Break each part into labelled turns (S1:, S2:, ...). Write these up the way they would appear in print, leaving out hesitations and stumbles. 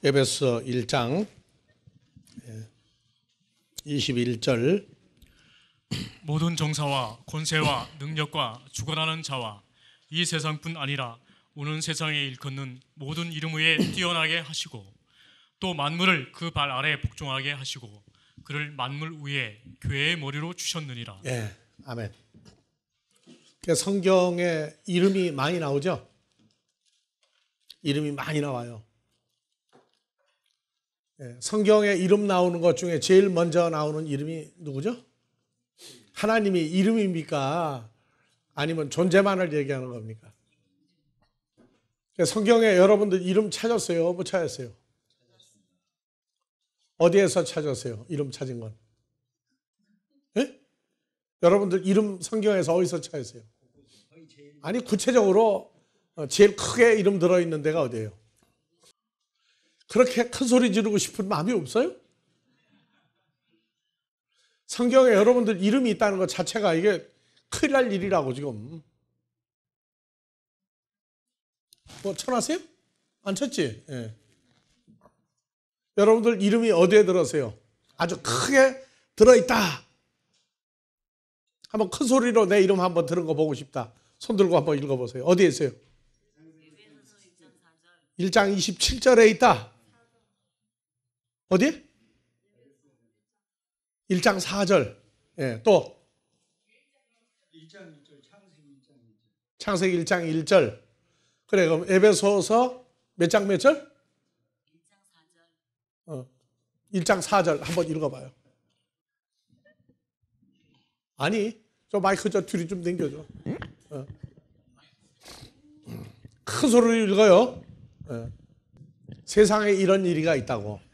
S1: 에베소 1장 21절
S2: 모든 정사와 권세와 능력과 주관하는 자와 이 세상뿐 아니라 오는 세상에 일컫는 모든 이름 위에 뛰어나게 하시고 또 만물을 그 발 아래 복종하게 하시고 그를 만물 위에 교회의 머리로 주셨느니라.
S1: 예, 아멘. 성경에 이름이 많이 나오죠? 이름이 많이 나와요. 성경에 이름 나오는 것 중에 제일 먼저 나오는 이름이 누구죠? 하나님이 이름입니까? 아니면 존재만을 얘기하는 겁니까? 성경에 여러분들 이름 찾았어요? 못 찾았어요? 어디에서 찾았어요? 이름 찾은 건? 네? 여러분들 이름 성경에서 어디서 찾았어요? 아니 구체적으로 제일 크게 이름 들어있는 데가 어디예요? 그렇게 큰 소리 지르고 싶은 마음이 없어요? 성경에 여러분들 이름이 있다는 것 자체가 이게 큰일 날 일이라고 지금. 뭐 쳐놨어요? 안 쳤지? 예. 여러분들 이름이 어디에 들었어요? 아주 크게 들어있다. 한번 큰 소리로 내 이름 한번 들은 거 보고 싶다. 손 들고 한번 읽어보세요. 어디에 있어요? 1장 27절에 있다. 어디? 1장 4절. 예, 또
S3: 1장 1절,
S1: 창세기 1장 1절. 그래, 그럼 에베소서 몇 장 몇 절? 1장 4절 한번 읽어봐요. 아니, 저 마이크 저 뒤로 좀 당겨줘. 큰 소리로 읽어요. 세상에 이런 일이가 있다고.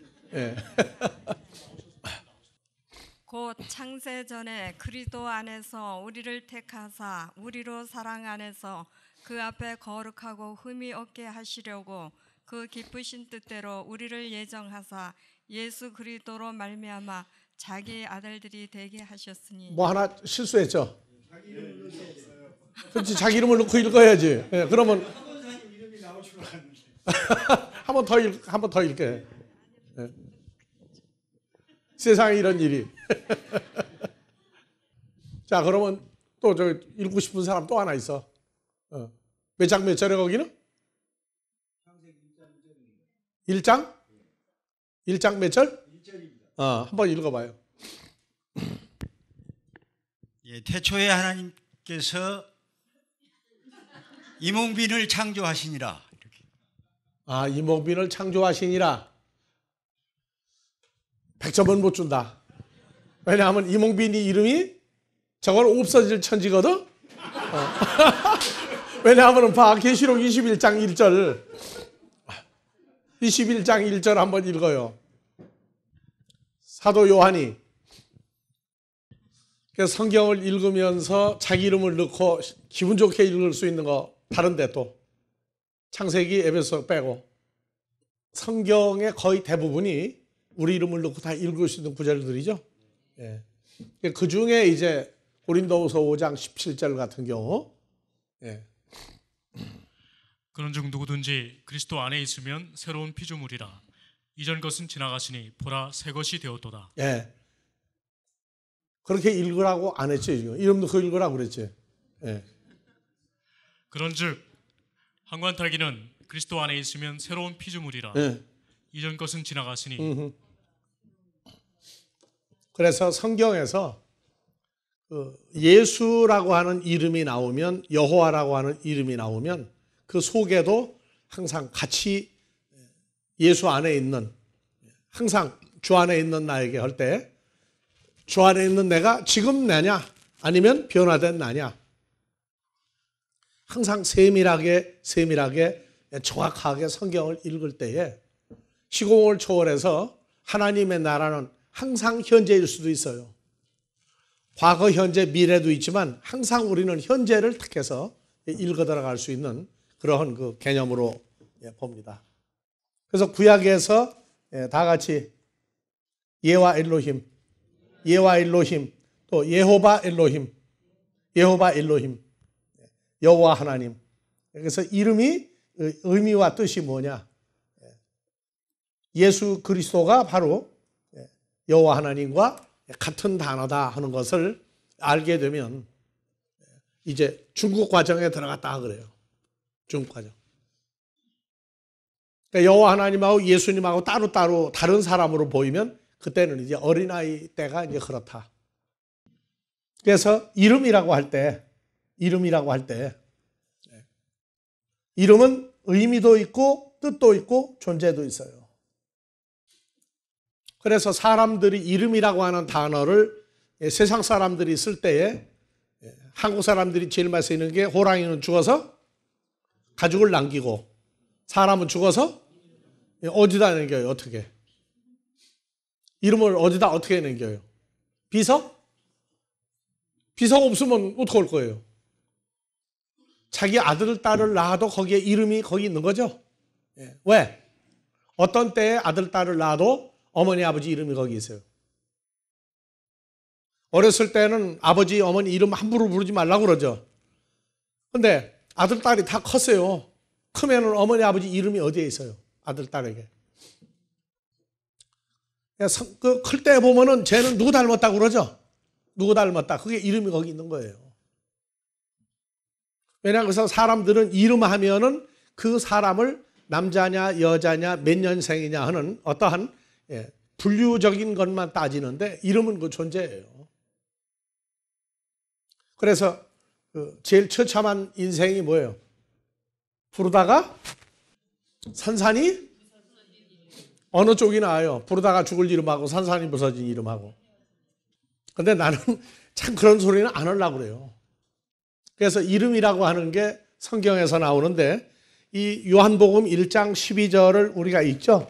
S4: 곧 창세전에 그리스도 안에서 우리를 택하사 우리로 사랑 안에서 그 앞에 거룩하고 흠이 없게 하시려고 그 기쁘신 뜻대로 우리를 예정하사 예수 그리스도로 말미암아 자기 아들들이 되게 하셨으니.
S1: 뭐 하나 실수했죠? 그렇지, 자기 이름을 넣고 읽어야지. 예, 그러면
S3: 이름이 나올 줄 알았는데.
S1: 한 번 더 읽게. 예. 세상에 이런 일이. 자, 그러면 또 저 읽고 싶은 사람 또 하나 있어. 몇 장 몇 절에 거기는? 1장? 1장 몇 절?
S3: 1절입니다.
S1: 한번 읽어봐요.
S3: 예, 태초에 하나님께서 이몽빈을 창조하시니라. 이렇게.
S1: 이몽빈을 창조하시니라. 100점은 못 준다. 왜냐하면 이몽빈이 이름이 저건 없어질 천지거든? 왜냐하면 계시록 21장 1절 21장 1절 한번 읽어요. 사도 요한이 성경을 읽으면서 자기 이름을 넣고 기분 좋게 읽을 수 있는 거 다른데 또 창세기 에베소 빼고 성경의 거의 대부분이 우리 이름을 넣고 다 읽을 수 있는 구절들이죠. 예. 그 중에 이제 고린도후서 5장 17절 같은 경우. 예.
S2: 그런즉 누구든지 그리스도 안에 있으면 새로운 피조물이라. 이전 것은 지나가시니 보라 새 것이 되었도다.
S1: 예. 그렇게 읽으라고 안 했지. 이름 넣고 읽으라고 그랬지. 예.
S2: 그런즉 한관타기는 그리스도 안에 있으면 새로운 피조물이라.
S1: 예.
S2: 이전 것은 지나가시니.
S1: 그래서 성경에서 예수라고 하는 이름이 나오면, 여호와라고 하는 이름이 나오면 그 속에도 항상 같이 예수 안에 있는, 항상 주 안에 있는 나에게 할 때 주 안에 있는 내가 지금 나냐 아니면 변화된 나냐, 항상 세밀하게 정확하게 성경을 읽을 때에 시공을 초월해서 하나님의 나라는 항상 현재일 수도 있어요. 과거, 현재, 미래도 있지만 항상 우리는 현재를 택해서 읽어 들어갈 수 있는 그러한 그 개념으로 봅니다. 그래서 구약에서 다 같이 예와 엘로힘, 또 예호바 엘로힘, 여호와 하나님. 그래서 이름이 의미와 뜻이 뭐냐? 예수 그리스도가 바로 여호와 하나님과 같은 단어다 하는 것을 알게 되면 이제 중국 과정에 들어갔다 그래요. 중국 과정. 그러니까 여호와 하나님하고 예수님하고 따로따로 다른 사람으로 보이면 그때는 이제 어린아이 때가 이제 그렇다. 그래서 이름이라고 할 때 이름은 의미도 있고 뜻도 있고 존재도 있어요. 그래서 사람들이 이름이라고 하는 단어를 세상 사람들이 쓸 때에 한국 사람들이 제일 많이 쓰는 게 호랑이는 죽어서 가죽을 남기고 사람은 죽어서 어디다 남겨요? 어떻게? 이름을 어디다 어떻게 남겨요? 비석? 비석 없으면 어떡할 거예요? 자기 아들, 딸을 낳아도 거기에 이름이 거기 있는 거죠? 왜? 어떤 때에 아들, 딸을 낳아도 어머니, 아버지 이름이 거기 있어요. 어렸을 때는 아버지, 어머니 이름 함부로 부르지 말라고 그러죠. 근데 아들, 딸이 다 컸어요. 크면은 어머니, 아버지 이름이 어디에 있어요? 아들, 딸에게. 클 때 보면은 쟤는 누구 닮았다고 그러죠? 누구 닮았다. 그게 이름이 거기 있는 거예요. 왜냐하면 그래서 사람들은 이름 하면은 그 사람을 남자냐, 여자냐, 몇 년생이냐 하는 어떠한 분류적인 것만 따지는데 이름은 그 존재예요. 그래서 제일 처참한 인생이 뭐예요? 부르다가 산산이 어느 쪽이 나아요? 부르다가 죽을 이름하고 산산이 부서진 이름하고. 근데 나는 참 그런 소리는 안 하려고 그래요. 그래서 이름이라고 하는 게 성경에서 나오는데 이 요한복음 1장 12절을 우리가 읽죠?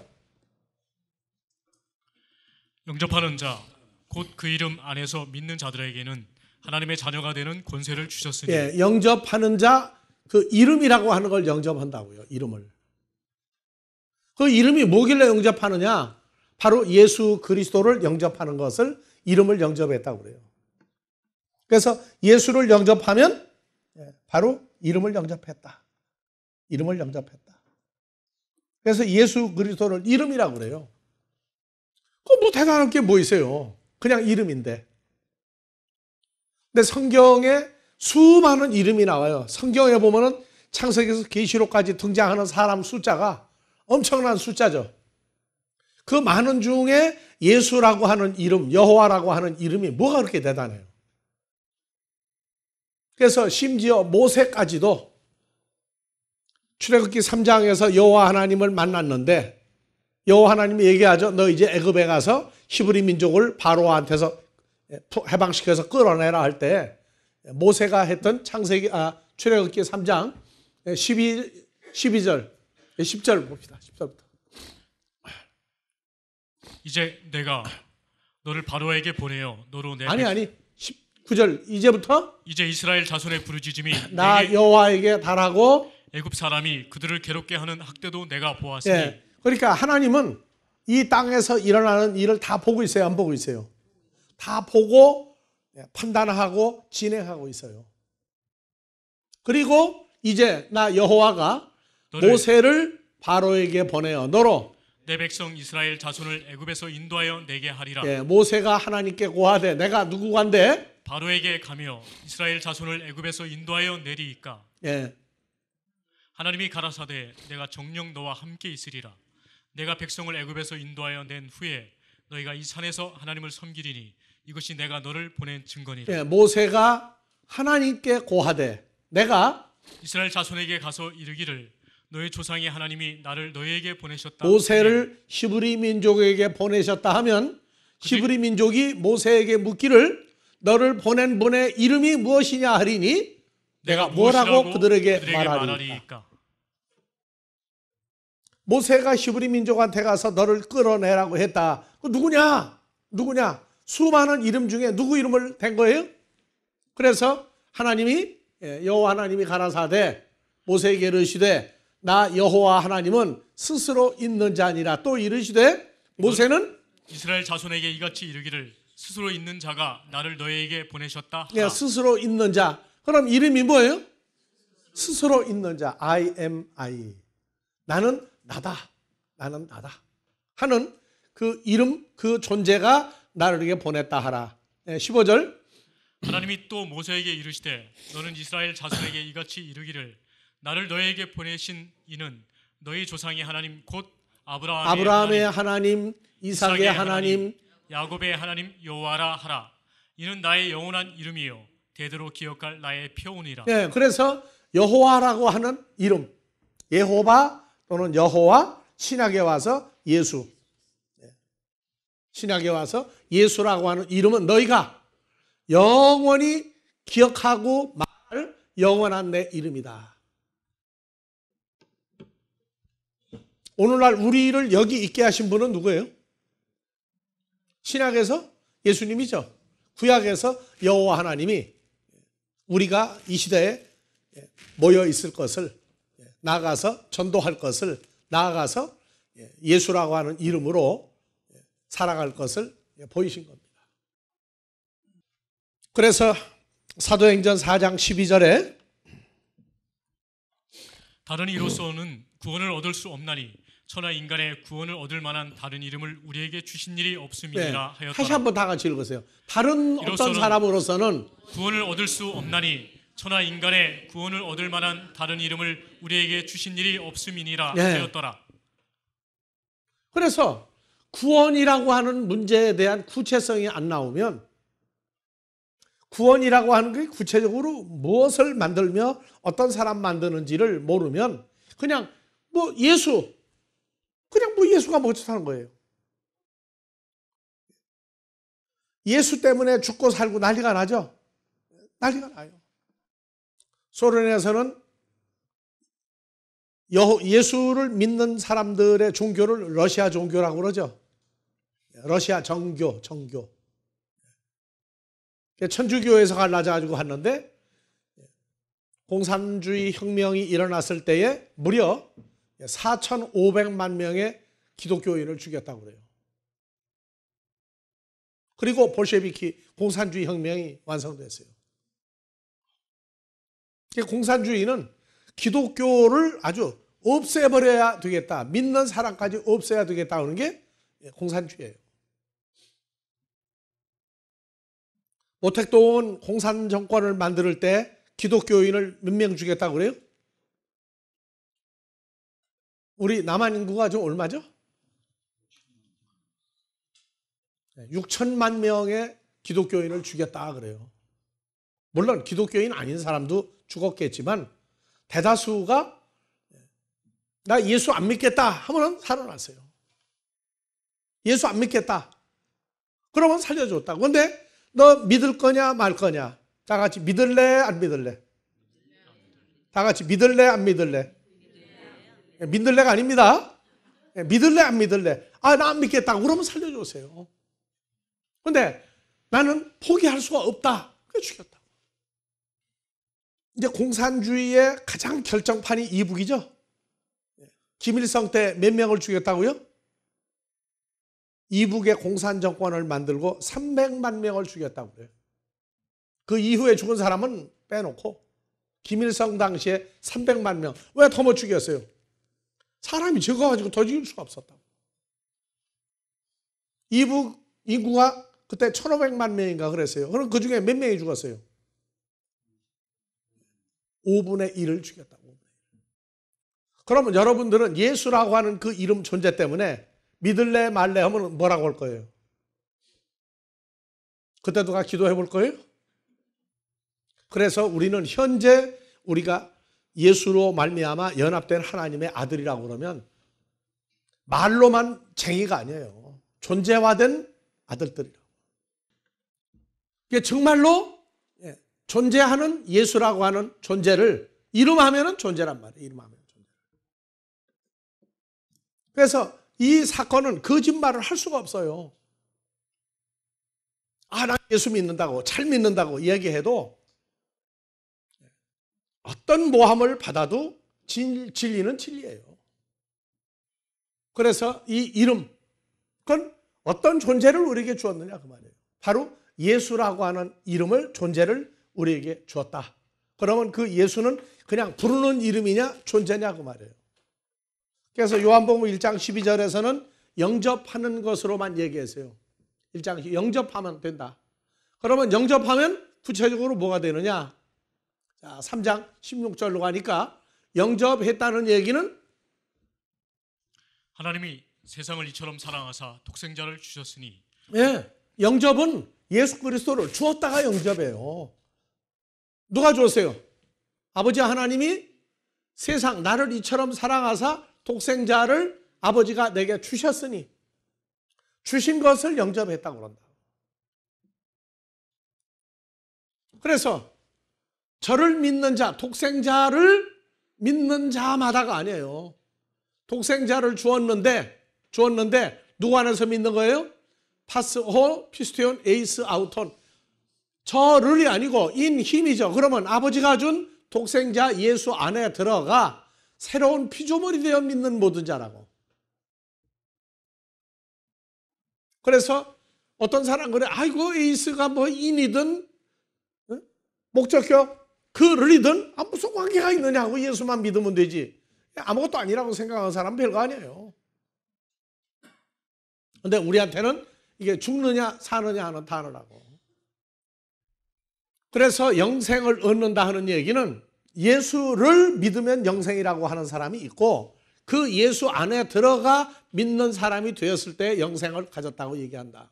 S2: 영접하는 자, 곧 그 이름 안에서 믿는 자들에게는 하나님의 자녀가 되는 권세를 주셨으니.
S1: 예, 영접하는 자, 그 이름이라고 하는 걸 영접한다고요. 이름을. 그 이름이 뭐길래 영접하느냐? 바로 예수 그리스도를 영접하는 것을 이름을 영접했다고 그래요. 그래서 예수를 영접하면 바로 이름을 영접했다. 이름을 영접했다. 그래서 예수 그리스도를 이름이라고 그래요. 뭐 대단한 게 뭐 있어요? 그냥 이름인데. 근데 성경에 수많은 이름이 나와요. 성경에 보면은 창세기에서 계시록까지 등장하는 사람 숫자가 엄청난 숫자죠. 그 많은 중에 예수라고 하는 이름, 여호와라고 하는 이름이 뭐가 그렇게 대단해요? 그래서 심지어 모세까지도 출애굽기 3장에서 여호와 하나님을 만났는데 여호와 하나님이 얘기하죠. 너 이제 애굽에 가서 히브리 민족을 바로한테서 해방시켜서 끌어내라 할 때 모세가 했던 출애굽기 3장 12절 10절 봅시다. 10절부터.
S2: 이제 내가 너를 바로에게 보내어 너로 내
S1: 19절 이제부터
S2: 이제 이스라엘 자손의 부르짖음이
S1: 나
S2: 내게
S1: 여호와에게 달하고
S2: 애굽 사람이 그들을 괴롭게 하는 학대도 내가 보았으니.
S1: 그러니까 하나님은 이 땅에서 일어나는 일을 다 보고 있어요. 안 보고 있어요? 다 보고 판단하고 진행하고 있어요. 그리고 이제 나 여호와가 모세를 바로에게 보내어 너로
S2: 내 백성 이스라엘 자손을 애굽에서 인도하여 내게 하리라.
S1: 모세가 하나님께 고하되 내가 누구간데
S2: 바로에게 가며 이스라엘 자손을 애굽에서 인도하여 내리이까. 하나님이 가라사대 내가 정녕 너와 함께 있으리라. 내가 백성을 애굽에서 인도하여 낸 후에 너희가 이 산에서 하나님을 섬기리니 이것이 내가 너를 보낸 증거니라.
S1: 모세가 하나님께 고하되 내가
S2: 이스라엘 자손에게 가서 이르기를 너희 조상의 하나님이 나를 너희에게 보내셨다.
S1: 모세를 히브리 민족에게 보내셨다 하면 히브리 민족이 모세에게 묻기를 너를 보낸 분의 이름이 무엇이냐 하리니 내가 뭐라고 그들에게 말하리까. 모세가 히브리 민족한테 가서 너를 끌어내라고 했다. 누구냐? 수많은 이름 중에 누구 이름을 댄 거예요? 그래서 하나님이 여호와 하나님이 가라사대 모세에게 이르시되 나 여호와 하나님은 스스로 있는 자니라. 또 이르시되 모세는
S2: 이스라엘 자손에게 이같이 이르기를 스스로 있는 자가 나를 너희에게 보내셨다 하라.
S1: 스스로 있는 자. 그럼 이름이 뭐예요? 스스로 있는 자. I am I. 나는 나다. 하는 그 이름, 그 존재가 나를 이렇게 보냈다 하라. 15절.
S2: 하나님이 또 모세에게 이르시되 너는 이스라엘 자손에게 이같이 이르기를 나를 너에게 보내신 이는 너희 조상의 하나님 곧
S1: 아브라함의 하나님, 이삭의 하나님,
S2: 야곱의 하나님 여호와라 하라. 이는 나의 영원한 이름이요 대대로 기억할 나의 표훈이라.
S1: 네, 그래서 여호와라고 하는 이름, 예호바 또는 여호와, 신약에 와서 예수, 신약에 와서 예수라고 하는 이름은 너희가 영원히 기억하고 말 영원한 내 이름이다. 오늘날 우리를 여기 있게 하신 분은 누구예요? 신약에서 예수님이죠. 구약에서 여호와 하나님이 우리가 이 시대에 모여 있을 것을, 나아가서 전도할 것을, 나아가서 예수라고 하는 이름으로 살아갈 것을 보이신 겁니다. 그래서 사도행전 4장 12절에
S2: 다른 이로서는 구원을 얻을 수 없나니 천하 인간의 구원을 얻을 만한 다른 이름을 우리에게 주신 일이 없음이니라 하였더라.
S1: 다시 한번 다 같이 읽으세요. 다른 어떤 사람으로서는
S2: 구원을 얻을 수 없나니 천하 인간의 구원을 얻을 만한 다른 이름을 우리에게 주신 일이 없음이니라 하였더라.
S1: 그래서 구원이라고 하는 문제에 대한 구체성이 안 나오면, 구원이라고 하는 게 구체적으로 무엇을 만들며 어떤 사람 만드는지를 모르면 그냥 예수가 멋지다는 거예요. 예수 때문에 죽고 살고 난리가 나죠. 난리가 나요. 소련에서는 예수를 믿는 사람들의 종교를 러시아 종교라고 그러죠. 러시아 정교. 천주교에서 갈라져가지고 왔는데 공산주의 혁명이 일어났을 때에 무려 4,500만 명의 기독교인을 죽였다고 그래요. 그리고 볼셰비키 공산주의 혁명이 완성됐어요. 공산주의는 기독교를 아주 없애버려야 되겠다, 믿는 사람까지 없애야 되겠다 하는 게 공산주의예요. 모택동은 공산 정권을 만들 때 기독교인을 몇 명 죽였다고 그래요? 우리 남한 인구가 좀 얼마죠? 6천만 명의 기독교인을 죽였다 그래요. 물론 기독교인 아닌 사람도 죽었겠지만 대다수가 나 예수 안 믿겠다 하면 살아났어요. 예수 안 믿겠다 그러면 살려줬다. 그런데 너 믿을 거냐 말 거냐? 다 같이 믿을래 안 믿을래? 다 같이 믿을래 안 믿을래? 믿을래가 아닙니다. 믿을래 안 믿을래? 아, 나 안 믿겠다 그러면 살려주세요. 그런데 나는 포기할 수가 없다. 그래서 죽였다. 이제 공산주의의 가장 결정판이 이북이죠. 김일성 때 몇 명을 죽였다고요? 이북의 공산 정권을 만들고 300만 명을 죽였다고 그래요. 그 이후에 죽은 사람은 빼놓고 김일성 당시에 300만 명. 왜 더 못 죽였어요? 사람이 적어가지고 더 죽일 수가 없었다고. 이북 인구가 그때 1,500만 명인가 그랬어요. 그럼 그 중에 몇 명이 죽었어요? 5분의 1을 죽였다고. 그러면 여러분들은 예수라고 하는 그 이름 존재 때문에 믿을래 말래 하면 뭐라고 할 거예요? 그때 누가 기도해 볼 거예요? 그래서 우리는 현재 우리가 예수로 말미암아 연합된 하나님의 아들이라고 그러면 말로만 쟁이가 아니에요. 존재화된 아들들이라고. 이게 정말로 존재하는 예수라고 하는 존재를 이름하면은 존재란 말이에요. 이름하면 존재. 그래서 이 사건은 거짓말을 할 수가 없어요. 아, 나 예수 믿는다고, 잘 믿는다고 이야기해도 어떤 모함을 받아도 진리는 진리예요. 그래서 이 이름, 그건 어떤 존재를 우리에게 주었느냐 그 말이에요. 바로 예수라고 하는 이름을, 존재를 우리에게 주었다. 그러면 그 예수는 그냥 부르는 이름이냐 존재냐 그 말이에요. 그래서 요한복음 1장 12절에서는 영접하는 것으로만 얘기했어요. 1장 영접하면 된다. 그러면 영접하면 구체적으로 뭐가 되느냐? 자, 3장 16절로 가니까 영접했다는 얘기는
S2: 하나님이 세상을 이처럼 사랑하사 독생자를 주셨으니
S1: 예, 영접은 예수 그리스도를 주었다가 영접해요. 누가 주었어요? 아버지 하나님이 세상 나를 이처럼 사랑하사 독생자를 아버지가 내게 주셨으니 주신 것을 영접했다고 그런다. 그래서 저를 믿는 자, 독생자를 믿는 자마다가 아니에요. 독생자를 주었는데 누구 안에서 믿는 거예요? 파스호, 피스티온, 에이스, 아우톤. 저를이 아니고 인 힘이죠. 그러면 아버지가 준 독생자 예수 안에 들어가 새로운 피조물이 되어 믿는 모든 자라고. 그래서 어떤 사람 그래, 아이고 에이스가 뭐 인이든 목적격 그를이든 무슨 관계가 있느냐고, 예수만 믿으면 되지. 아무것도 아니라고 생각하는 사람은 별거 아니에요. 근데 우리한테는 이게 죽느냐 사느냐 하는 단어라고. 그래서 영생을 얻는다 하는 얘기는 예수를 믿으면 영생이라고 하는 사람이 있고 그 예수 안에 들어가 믿는 사람이 되었을 때 영생을 가졌다고 얘기한다.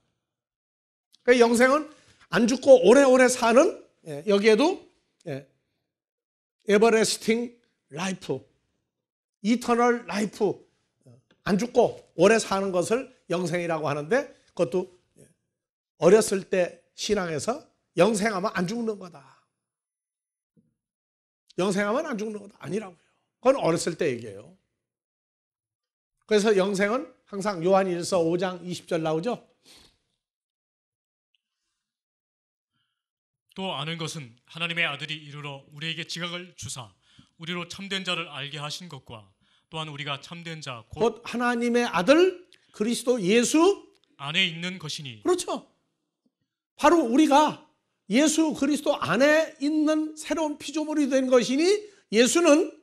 S1: 그러니까 영생은 안 죽고 오래오래 사는, 여기에도 에버레스팅 라이프, 이터널 라이프, 안 죽고 오래 사는 것을 영생이라고 하는데 그것도 어렸을 때 신앙에서 영생하면 안 죽는 거다. 영생하면 안 죽는 거다. 아니라고요. 그건 어렸을 때 얘기예요. 그래서 영생은 항상 요한일서 5장 20절 나오죠.
S2: 또 아는 것은 하나님의 아들이 이르러 우리에게 지각을 주사 우리로 참된 자를 알게 하신 것과 또한 우리가 참된 자
S1: 곧 하나님의 아들 그리스도 예수
S2: 안에 있는 것이니.
S1: 그렇죠. 바로 우리가 예수 그리스도 안에 있는 새로운 피조물이 된 것이니 예수는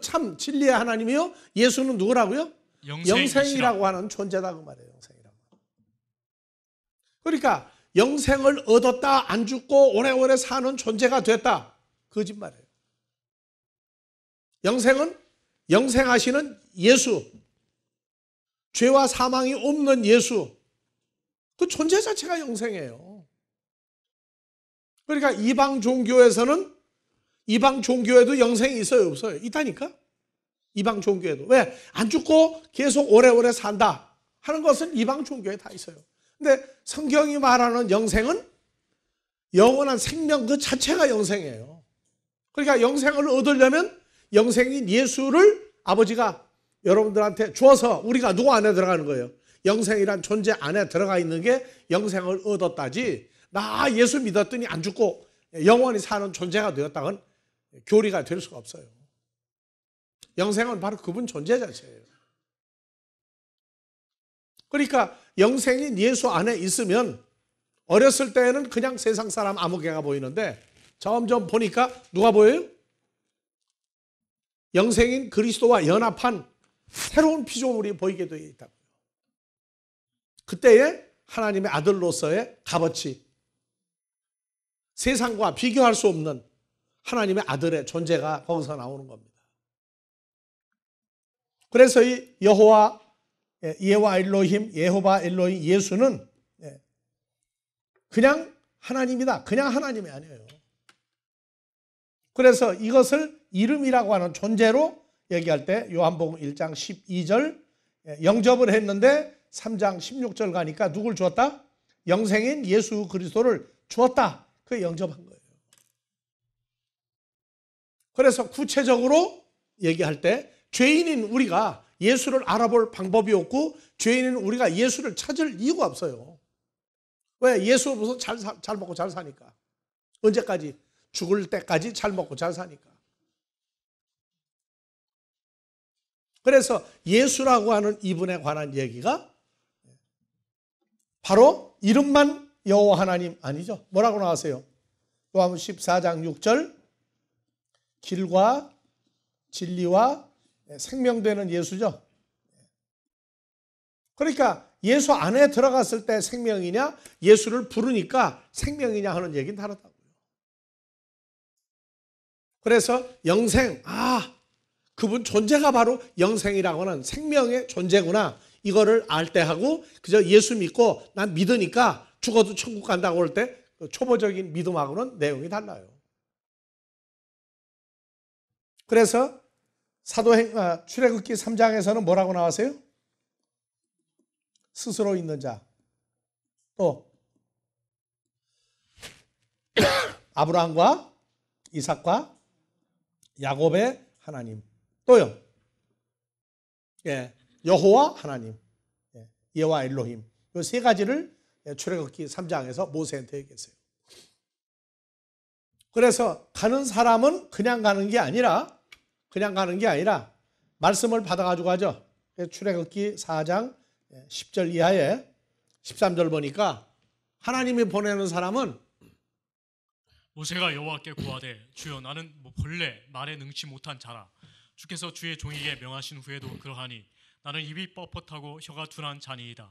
S1: 참 진리의 하나님이요. 예수는 누구라고요? 영생이라고 하는 존재다 그 말이에요. 영생이라고. 그러니까 영생을 얻었다, 안 죽고 오래오래 사는 존재가 됐다. 거짓말이에요. 영생은 영생하시는 예수, 죄와 사망이 없는 예수, 그 존재 자체가 영생이에요. 그러니까 이방 종교에도 영생이 있어요, 없어요? 있다니까? 이방 종교에도. 왜? 안 죽고 계속 오래오래 산다 하는 것은 이방 종교에 다 있어요. 근데 성경이 말하는 영생은 영원한 생명 그 자체가 영생이에요. 그러니까 영생을 얻으려면 영생인 예수를 아버지가 여러분들한테 주어서 우리가 누구 안에 들어가는 거예요? 영생이란 존재 안에 들어가 있는 게 영생을 얻었다지, 나 예수 믿었더니 안 죽고 영원히 사는 존재가 되었다는 교리가 될 수가 없어요. 영생은 바로 그분 존재 자체예요. 그러니까 영생인 예수 안에 있으면 어렸을 때는 그냥 세상 사람 아무 개가 보이는데 점점 보니까 누가 보여요? 영생인 그리스도와 연합한 새로운 피조물이 보이게 되어 있다고요. 그때에 하나님의 아들로서의 값어치, 세상과 비교할 수 없는 하나님의 아들의 존재가 거기서 나오는 겁니다. 그래서 이 여호와 엘로힘, 예호바 엘로힘, 예수는 그냥 하나님이다. 그냥 하나님이 아니에요. 그래서 이것을 이름이라고 하는 존재로 얘기할 때 요한복음 1장 12절 영접을 했는데 3장 16절 가니까 누굴 주었다? 영생인 예수 그리스도를 주었다. 그게 영접한 거예요. 그래서 구체적으로 얘기할 때 죄인인 우리가 예수를 알아볼 방법이 없고 죄인인 우리가 예수를 찾을 이유가 없어요. 왜? 예수 없어서 잘 먹고 잘 사니까. 언제까지? 죽을 때까지 잘 먹고 잘 사니까. 그래서 예수라고 하는 이분에 관한 얘기가 바로 이름만 여호와 하나님 아니죠. 뭐라고 나왔어요? 요한복음 14장 6절 길과 진리와 생명되는 예수죠. 그러니까 예수 안에 들어갔을 때 생명이냐, 예수를 부르니까 생명이냐 하는 얘기는 다르다고요. 그래서 영생, 그분 존재가 바로 영생이라고 하는 생명의 존재구나. 이거를 알 때 하고 그저 예수 믿고 난 믿으니까 죽어도 천국 간다고 할 때 초보적인 믿음하고는 내용이 달라요. 그래서 출애굽기 3장에서는 뭐라고 나왔어요? 스스로 있는 자. 또 아브라함과 이삭과 야곱의 하나님. 또요. 여호와 하나님. 여호와 엘로힘. 이 세 가지를 출애굽기 3장에서 모세한테 얘기했어요. 그래서 가는 사람은 그냥 가는 게 아니라 말씀을 받아가지고 가죠. 출애굽기 4장 10절 이하에 13절 보니까 하나님이 보내는 사람은
S2: 모세가 여호와께 구하되 주여 나는 본래 말에 능치 못한 자라 주께서 주의 종에게 명하신 후에도 그러하니 나는 입이 뻣뻣하고 혀가 둔한 자니이다.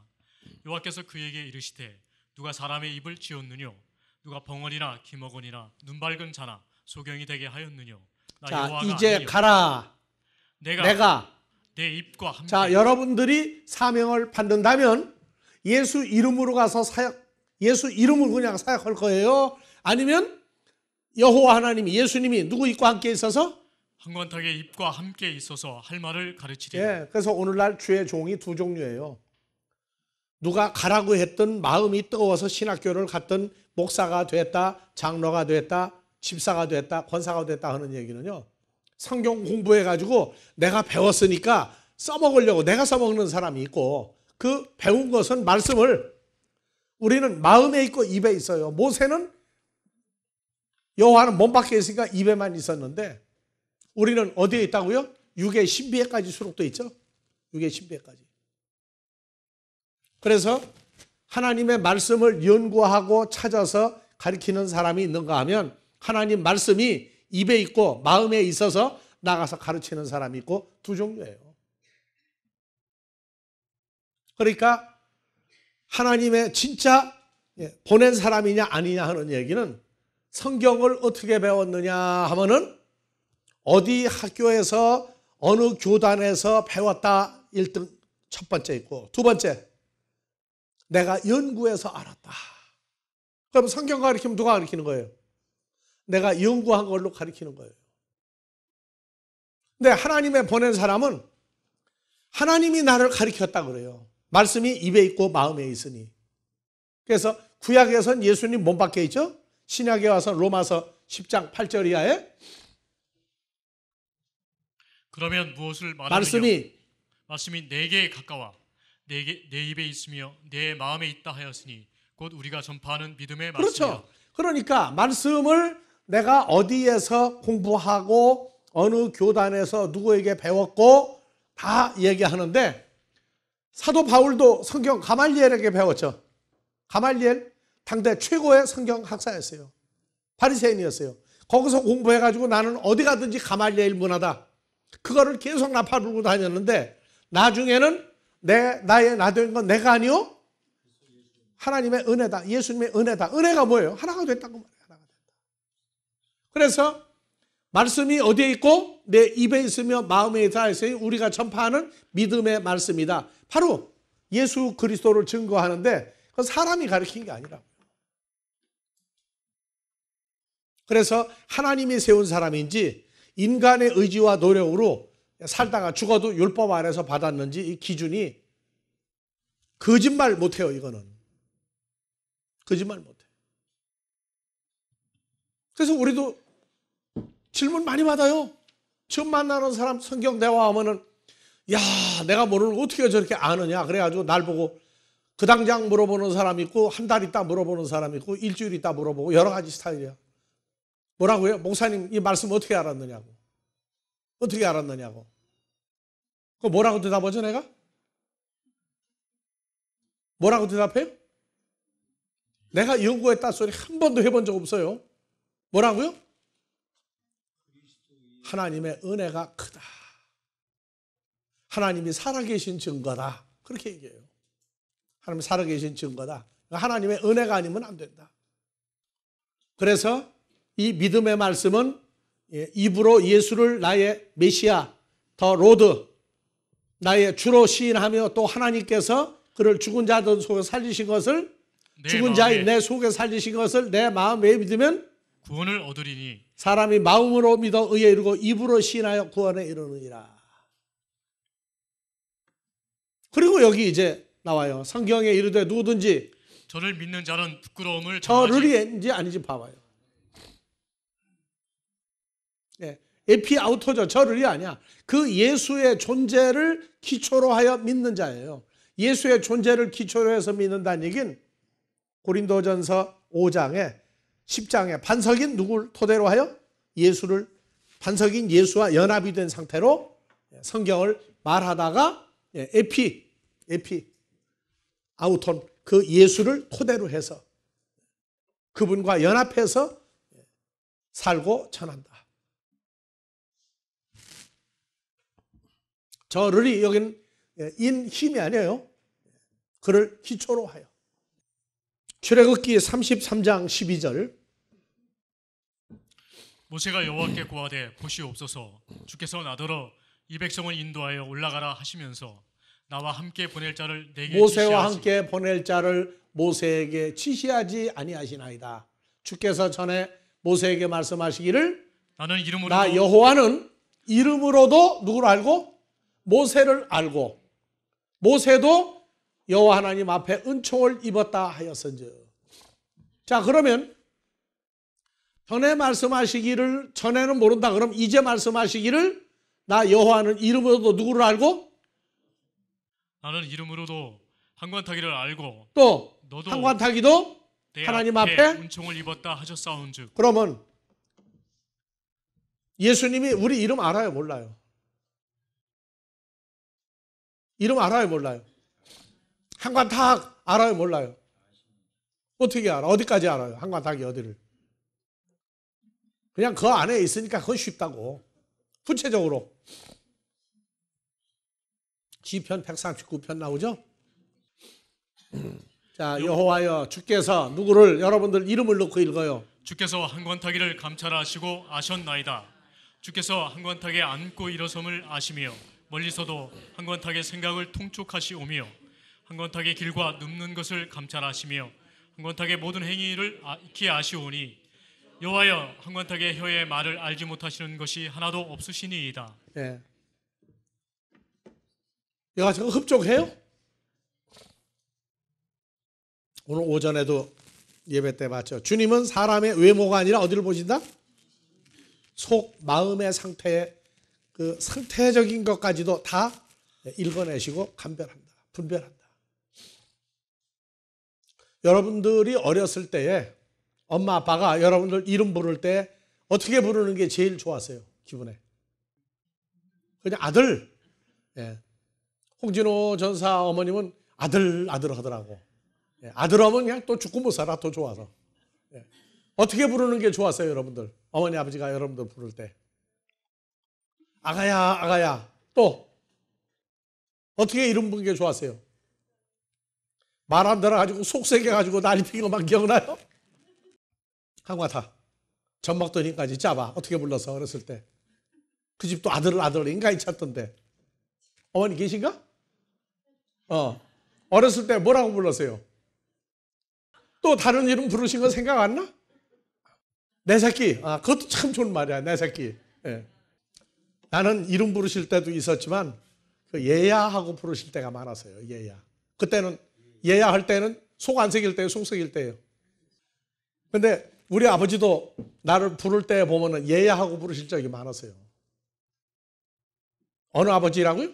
S2: 여호와께서 그에게 이르시되 누가 사람의 입을 지었느뇨 누가 벙어리나 기머거니나 눈 밝은 자나 소경이 되게 하였느뇨. 나
S1: 자,
S2: 여호와가
S1: 이제
S2: 아니요.
S1: 가라. 내가
S2: 내 입과 함께.
S1: 자, 여러분들이 사명을 받는다면 예수 이름으로 가서 예수 이름으로 그냥 사역할 거예요? 아니면 여호와 하나님이 예수님이 누구 입과 함께 있어서
S2: 한관탁의 입과 함께 있어서 할 말을 가르치리라.
S1: 그래서 오늘날 주의 종이 두 종류예요. 누가 가라고 했던 마음이 뜨거워서 신학교를 갔던 목사가 됐다, 장로가 됐다, 집사가 됐다, 권사가 됐다 하는 얘기는요. 성경 공부해가지고 내가 배웠으니까 써먹으려고 내가 써먹는 사람이 있고 그 배운 것은 말씀을 우리는 마음에 있고 입에 있어요. 모세는 여호와는 몸 밖에 있으니까 입에만 있었는데 우리는 어디에 있다고요? 육의 신비에까지 수록되어 있죠. 육의 신비에까지. 그래서 하나님의 말씀을 연구하고 찾아서 가르치는 사람이 있는가 하면 하나님 말씀이 입에 있고 마음에 있어서 나가서 가르치는 사람이 있고 두 종류예요. 그러니까 하나님의 진짜 보낸 사람이냐 아니냐 하는 얘기는 성경을 어떻게 배웠느냐 하면은 어디 학교에서 어느 교단에서 배웠다 1등 첫 번째 있고 두 번째 내가 연구해서 알았다. 그럼 성경 가르치면 누가 가르치는 거예요? 내가 연구한 걸로 가르치는 거예요. 근데 하나님의 보낸 사람은 하나님이 나를 가르쳤다 그래요. 말씀이 입에 있고 마음에 있으니. 그래서 구약에선 예수님 몸 밖에 있죠. 신약에 와서 로마서 10장 8절 이하에
S2: 그러면 무엇을 말하느냐? 말씀이 내게 가까워 내 입에 있으며 내 마음에 있다 하였으니 곧 우리가 전파하는 믿음의 말씀이다.
S1: 그렇죠. 그러니까 말씀을 내가 어디에서 공부하고 어느 교단에서 누구에게 배웠고 다 얘기하는데 사도 바울도 성경 가말리엘에게 배웠죠. 가말리엘 당대 최고의 성경 학사였어요. 바리새인이었어요. 거기서 공부해가지고 나는 어디 가든지 가말리엘 문화다. 그거를 계속 나팔 불고 다녔는데 나중에는 나의 나된 건 내가 아니요 하나님의 은혜다. 예수님의 은혜다. 은혜가 뭐예요? 하나가 됐다고 말해요. 하나가 됐다. 그래서 말씀이 어디에 있고 내 입에 있으며 마음에 있다 했으니 우리가 전파하는 믿음의 말씀이다. 바로 예수 그리스도를 증거하는데 그건 사람이 가르친 게 아니라고요. 그래서 하나님이 세운 사람인지 인간의 의지와 노력으로 살다가 죽어도 율법 아래서 받았는지 이 기준이 거짓말 못해요. 이거는 거짓말 못해. 그래서 우리도 질문 많이 받아요. 처음 만나는 사람 성경 대화하면은 야 내가 모르는 거 어떻게 저렇게 아느냐 그래가지고 날 보고 그 당장 물어보는 사람 있고 한 달 있다 물어보는 사람 있고 일주일 있다 물어보고 여러 가지 스타일이야. 뭐라고요? 목사님 이 말씀 어떻게 알았느냐고. 어떻게 알았느냐고. 그거 뭐라고 대답하죠 내가? 뭐라고 대답해요? 내가 연구했다 소리 한 번도 해본 적 없어요. 뭐라고요? 하나님의 은혜가 크다. 하나님이 살아계신 증거다. 그렇게 얘기해요. 하나님 살아계신 증거다. 하나님의 은혜가 아니면 안 된다. 그래서 이 믿음의 말씀은 입으로 예수를 나의 메시아, 더 로드, 나의 주로 시인하며 또 하나님께서 그를 죽은 자들 속에 살리신 것을 죽은 자인 내 속에 살리신 것을 내 마음에 믿으면
S2: 구원을 얻으리니
S1: 사람이 마음으로 믿어 의에 이르고 입으로 시인하여 구원에 이르느니라. 그리고 여기 이제 나와요. 성경에 이르되 누구든지
S2: 저를 믿는 자는 부끄러움을
S1: 저를인지 아닌지 봐봐요. 에피 아우토죠. 저를이 아니야. 그 예수의 존재를 기초로 하여 믿는 자예요. 예수의 존재를 기초로 해서 믿는다는 얘기는 고린도전서 5장에 10장에 반석인 누구를 토대로 하여 예수를 반석인 예수와 연합이 된 상태로 성경을 말하다가 에피 아우톤 그 예수를 토대로 해서 그분과 연합해서 살고 전한다. 저를이 여기는 인 힘이 아니에요. 그를 기초로 하여. 출애굽기 33장 12절
S2: 모세가 여호와께 고하되 보시옵소서 주께서 나더러 이 백성을 인도하여 올라가라 하시면서 나와 함께 보낼 자를 내게
S1: 모세와
S2: 지시하시.
S1: 함께 보낼 자를 모세에게 지시하지 아니하시나이다. 주께서 전에 모세에게 말씀하시기를
S2: 나는 이름으로
S1: 나 여호와는 이름으로도 누구를 알고 모세를 알고 모세도 여호와 하나님 앞에 은총을 입었다 하였은즉. 자, 그러면 전에 말씀하시기를 전에는 모른다. 그럼 이제 말씀하시기를 나 여호와는 이름으로도 누구를 알고
S2: 나는 이름으로도 한관타기를 알고
S1: 또
S2: 너도
S1: 한관타기도
S2: 내
S1: 하나님
S2: 앞에
S1: 앞에
S2: 은총을 입었다 하셨사온즉.
S1: 그러면 예수님이 우리 이름 알아요, 몰라요? 이름 알아요, 몰라요? 한관탁 알아요, 몰라요? 어떻게 알아? 어디까지 알아요? 한관탁이 어디를? 그냥 그 안에 있으니까 그건 쉽다고. 구체적으로 시편 139편 나오죠? 자, 여호와여 주께서 누구를 여러분들 이름을 넣고 읽어요.
S2: 주께서 한관타기를 감찰하시고 아셨나이다. 주께서 한관탁에 앉고 일어섬을 아시며 멀리서도 한관탁의 생각을 통촉하시오며 한관탁의 길과 눕는 것을 감찰하시며 한관탁의 모든 행위를 익히 아시오니 여호와여 한관탁의 혀의 말을 알지 못하시는 것이 하나도 없으시니이다.
S1: 예. 얘가 지금 흡족해요? 오늘 오전에도 예배 때 봤죠. 주님은 사람의 외모가 아니라 어디를 보신다? 속 마음의 상태에 그 상태적인 것까지도 다 읽어내시고 감별한다. 분별한다. 여러분들이 어렸을 때에 엄마 아빠가 여러분들 이름 부를 때 어떻게 부르는 게 제일 좋았어요? 기분에. 그냥 아들. 예. 홍진호 전사 어머님은 아들 하더라고. 예. 아들 하면 그냥 또 죽고 못 살아. 더 좋아서. 예. 어떻게 부르는 게 좋았어요, 여러분들? 어머니 아버지가 여러분들 부를 때. 아가야. 또 어떻게 이름 부르는 게 좋았어요? 말 안 들어가지고 속색해가지고 난리 피는 것만 기억나요? 한과타 전막도님까지 짜봐. 어떻게 불러서 어렸을 때. 그 집도 아들 인간이 찾던데. 어머니 계신가? 어렸을 때 뭐라고 불렀어요? 또 다른 이름 부르신 거 생각 안 나? 내 새끼. 그것도 참 좋은 말이야. 내 새끼. 예. 나는 이름 부르실 때도 있었지만 그 얘야하고 부르실 때가 많았어요. 얘야. 그때는 얘야 할 때는 속 안 새길 때예요. 속 새길 때예요. 근데 우리 아버지도 나를 부를 때 보면은 얘야하고 부르실 적이 많았어요. 어느 아버지라고요?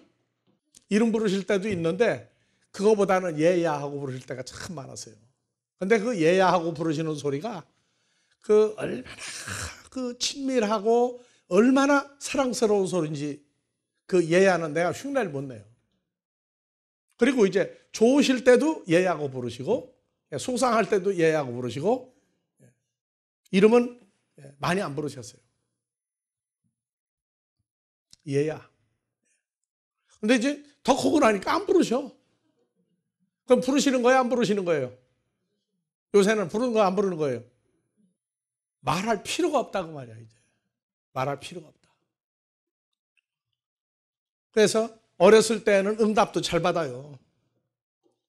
S1: 이름 부르실 때도 있는데 그거보다는 얘야하고 부르실 때가 참 많았어요. 근데 그 얘야하고 부르시는 소리가 그 얼마나 그 친밀하고 얼마나 사랑스러운 소리인지 그 얘야는 내가 흉내를 못 내요. 그리고 이제 좋으실 때도 얘야하고 부르시고 속상할 때도 얘야하고 부르시고 이름은 많이 안 부르셨어요. 얘야. 근데 이제 더 크고 나니까 안 부르셔. 그럼 부르시는 거예요? 안 부르시는 거예요? 요새는 부르는 거 안 부르는 거예요? 말할 필요가 없다고 말이야, 이제. 말할 필요가 없다. 그래서 어렸을 때는 응답도 잘 받아요.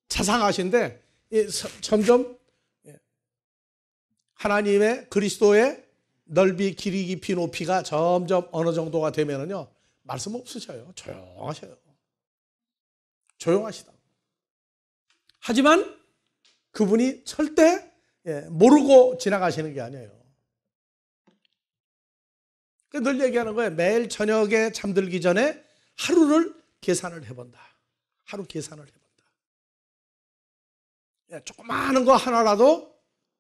S1: 자상하신데 점점 하나님의 그리스도의 넓이, 길이, 깊이, 높이가 점점 어느 정도가 되면은요, 말씀 없으셔요. 조용하셔요. 조용하시다. 하지만 그분이 절대 모르고 지나가시는 게 아니에요. 늘 얘기하는 거예요. 매일 저녁에 잠들기 전에 하루를 계산을 해본다. 하루 계산을 해본다. 조그마한 거 하나라도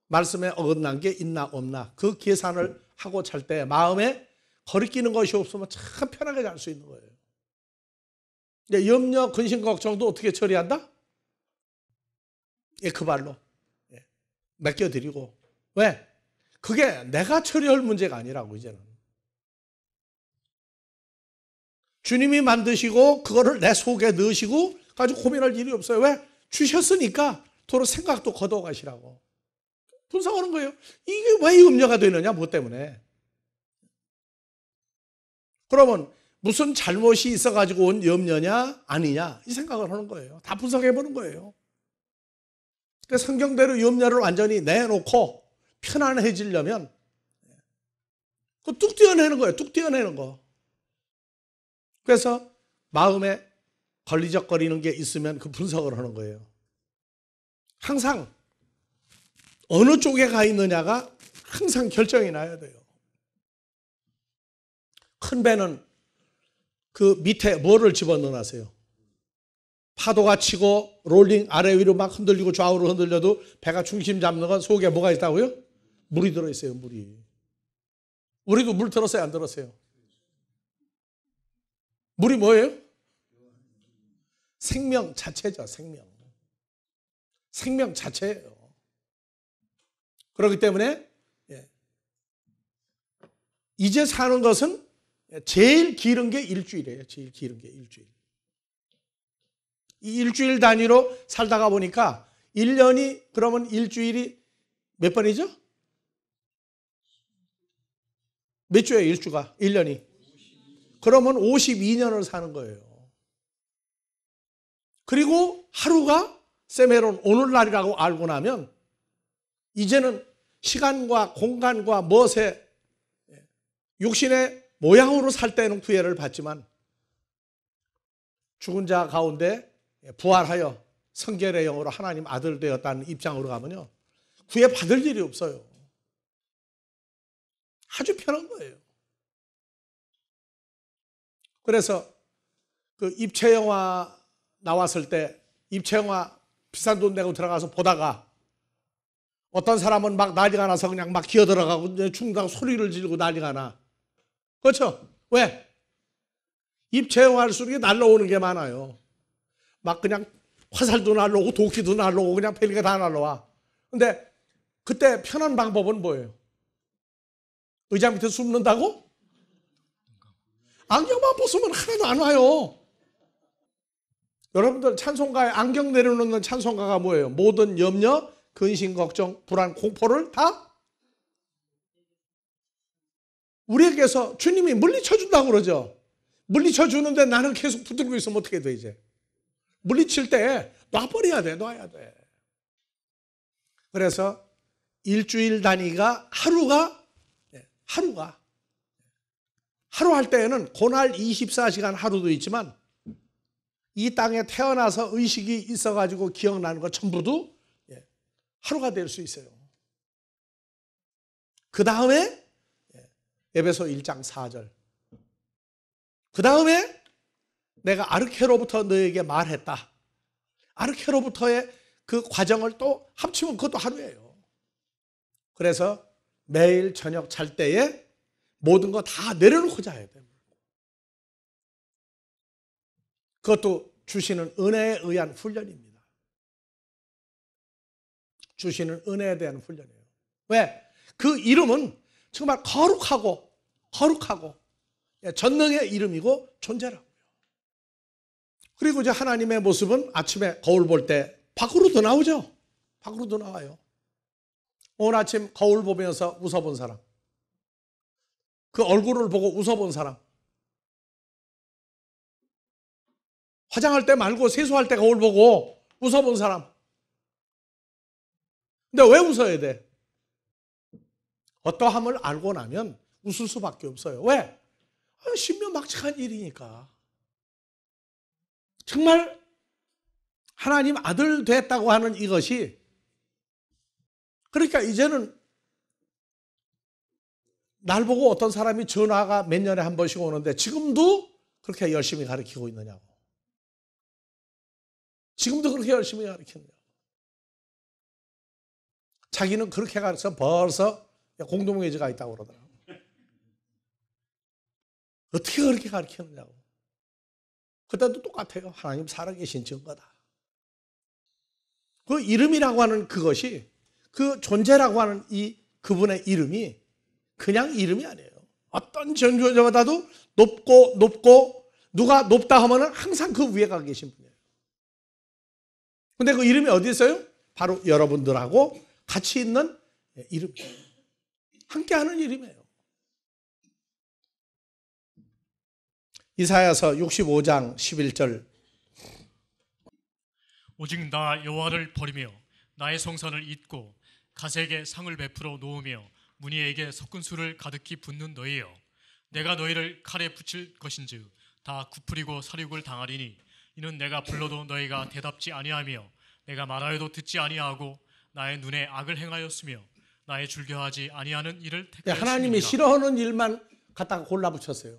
S1: 말씀에 어긋난 게 있나 없나 그 계산을 하고 잘 때 마음에 거리끼는 것이 없으면 참 편하게 잘 수 있는 거예요. 염려, 근심, 걱정도 어떻게 처리한다? 그 발로 맡겨드리고. 왜? 그게 내가 처리할 문제가 아니라고 이제는. 주님이 만드시고 그거를 내 속에 넣으시고 가지고 고민할 일이 없어요. 왜? 주셨으니까 도로 생각도 걷어가시라고. 분석하는 거예요. 이게 왜 염려가 되느냐? 뭐 때문에? 그러면 무슨 잘못이 있어가지고 온 염려냐? 아니냐? 이 생각을 하는 거예요. 다 분석해보는 거예요. 그러니까 성경대로 염려를 완전히 내놓고 편안해지려면 뚝 떼어내는 거예요. 뚝 떼어내는 거. 그래서 마음에 걸리적거리는 게 있으면 그 분석을 하는 거예요. 항상 어느 쪽에 가 있느냐가 항상 결정이 나야 돼요. 큰 배는 그 밑에 뭐를 집어넣어놨어요? 파도가 치고 롤링 아래 위로 막 흔들리고 좌우로 흔들려도 배가 중심 잡는 건 속에 뭐가 있다고요? 물이 들어있어요. 물이. 우리도 물 들었어요? 안 들었어요? 물이 뭐예요? 생명 자체죠. 생명. 생명 자체예요. 그렇기 때문에 이제 사는 것은 제일 길은 게 일주일이에요. 제일 길은 게 일주일. 이 일주일 단위로 살다가 보니까 1년이 그러면 일주일이 몇 번이죠? 몇 주예요? 일주가 1년이. 그러면 52년을 사는 거예요. 그리고 하루가 세메론 오늘날이라고 알고 나면 이제는 시간과 공간과 멋에 육신의 모양으로 살 때는 구애를 받지만 죽은 자 가운데 부활하여 성결의 영으로 하나님 아들 되었다는 입장으로 가면요, 구애 받을 일이 없어요. 아주 편한 거예요. 그래서 그 입체영화 나왔을 때 입체영화 비싼 돈 내고 들어가서 보다가 어떤 사람은 막 난리가 나서 그냥 막 기어 들어가고 죽는다고 소리를 지르고 난리가 나. 그렇죠? 왜? 입체영화 할수록 날라오는 게 많아요. 막 그냥 화살도 날라오고 도끼도 날라오고 그냥 별게 다 날라와. 근데 그때 편한 방법은 뭐예요? 의자 밑에 숨는다고? 안경만 벗으면 하나도 안 와요. 여러분들 찬송가에 안경 내려놓는 찬송가가 뭐예요? 모든 염려, 근심, 걱정, 불안, 공포를 다 우리에게서 주님이 물리쳐준다고 그러죠. 물리쳐주는데 나는 계속 붙들고 있으면 어떻게 돼 이제? 물리칠 때 놔버려야 돼. 놔야 돼. 그래서 일주일 단위가 하루 할 때에는 고날 24시간 하루도 있지만 이 땅에 태어나서 의식이 있어가지고 기억나는 것 전부도 하루가 될 수 있어요. 그 다음에 에베소 1장 4절. 그 다음에 내가 아르케로부터 너에게 말했다. 아르케로부터의 그 과정을 또 합치면 그것도 하루예요. 그래서 매일 저녁 잘 때에 모든 거 다 내려놓고 자야 돼요. 그것도 주시는 은혜에 의한 훈련입니다. 주시는 은혜에 대한 훈련이에요. 왜? 그 이름은 정말 거룩하고 전능의 이름이고 존재라고요. 그리고 이제 하나님의 모습은 아침에 거울 볼 때 밖으로도 나오죠. 밖으로도 나와요. 오늘 아침 거울 보면서 웃어본 사람, 그 얼굴을 보고 웃어본 사람, 화장할 때 말고 세수할 때 거울 보고 웃어본 사람. 근데 왜 웃어야 돼? 어떠함을 알고 나면 웃을 수밖에 없어요. 왜? 신묘막측한 일이니까. 정말 하나님 아들 됐다고 하는 이것이, 그러니까 이제는 날 보고 어떤 사람이 전화가 몇 년에 한 번씩 오는데 지금도 그렇게 열심히 가르치고 있느냐고. 지금도 그렇게 열심히 가르치느냐고. 자기는 그렇게 가르쳐 벌써 공동묘지가 있다고 그러더라고. 어떻게 그렇게 가르치느냐고. 그때도 똑같아요. 하나님 살아계신 증거다. 그 이름이라고 하는 그것이, 그 존재라고 하는 이 그분의 이름이 그냥 이름이 아니에요. 어떤 존재보다도 높고 누가 높다 하면은 항상 그 위에 가 계신 분이에요. 근데 그 이름이 어디 있어요? 바로 여러분들하고 같이 있는 이름이에요. 함께하는 이름이에요. 이사야서 65장 11절.
S2: 오직 나 여호와를 버리며 나의 성산을 잊고 가색에 상을 베풀어 놓으며 무늬에게 섞은 술을 가득히 붓는 너희여, 내가 너희를 칼에 붙일 것인즉 다 굽으리고 살육을 당하리니 이는 내가 불러도 너희가 대답지 아니하며 내가 말하여도 듣지 아니하고 나의 눈에 악을 행하였으며 나의 즐겨하지 아니하는 일을 택하였습니다.
S1: 하나님이 싫어하는 일만 갖다가 골라붙였어요.